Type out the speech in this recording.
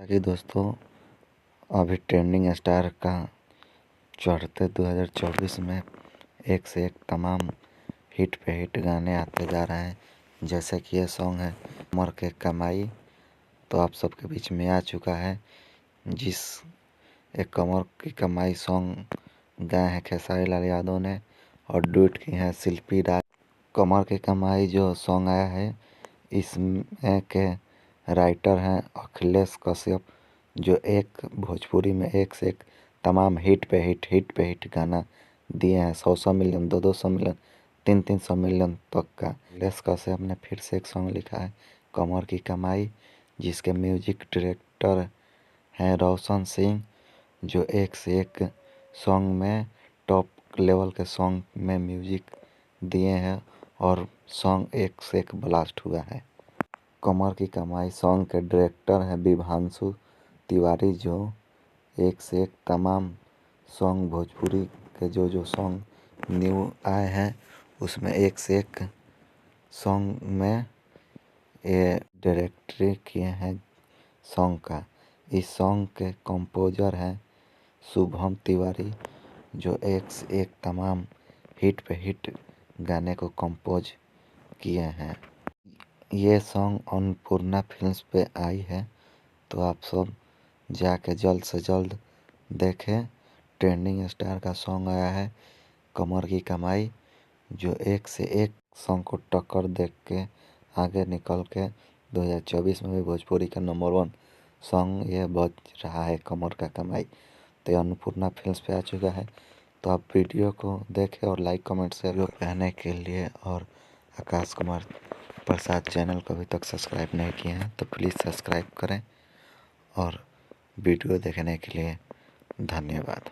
कि दोस्तों अभी ट्रेंडिंग स्टार का चढ़ते 2024 में एक से एक तमाम हिट पे हिट गाने आते जा रहे हैं। जैसे कि ये सॉन्ग है कमर के कमाई, तो आप सबके बीच में आ चुका है। जिस एक कमर की कमाई सॉन्ग गाए हैं खेसारी लाल यादव ने और डुएट की हैं शिल्पी राज। कमर की कमाई जो सॉन्ग आया है इसमें के राइटर हैं अखिलेश कश्यप, जो एक भोजपुरी में एक से एक तमाम हिट पे हिट गाना दिए हैं। 100 मिलियन, 200 मिलियन, 300 मिलियन तक का। अखिलेश कश्यप ने फिर से एक सॉन्ग लिखा है कमर की कमाई, जिसके म्यूजिक डायरेक्टर हैं रोशन सिंह, जो एक से एक सॉन्ग में टॉप लेवल के सॉन्ग में म्यूजिक दिए हैं और सॉन्ग एक से एक ब्लास्ट हुआ है। कमर की कमाई सॉन्ग के डायरेक्टर हैं विभांशु तिवारी, जो एक से एक तमाम सॉन्ग भोजपुरी के जो सॉन्ग न्यू आए हैं उसमें एक से एक सॉन्ग में ये डायरेक्टरी किए हैं सॉन्ग का। इस सॉन्ग के कंपोजर हैं शुभम तिवारी, जो एक से एक तमाम हिट पे हिट गाने को कंपोज किए हैं। ये सॉन्ग अन्नपूर्णा फिल्म्स पे आई है, तो आप सब जाके जल्द से जल्द देखें। ट्रेंडिंग स्टार का सॉन्ग आया है कमर की कमाई, जो एक से एक सॉन्ग को टक्कर देख के आगे निकल के 2024 में भी भोजपुरी का नंबर 1 सॉन्ग ये बज रहा है कमर का कमाई। तो ये अन्नपूर्णा फिल्म्स पे आ चुका है, तो आप वीडियो को देखें और लाइक कमेंट से कहने के लिए। और आकाश कुमार प्रसाद चैनल को अभी तक सब्सक्राइब नहीं किए हैं तो प्लीज़ सब्सक्राइब करें और वीडियो देखने के लिए धन्यवाद।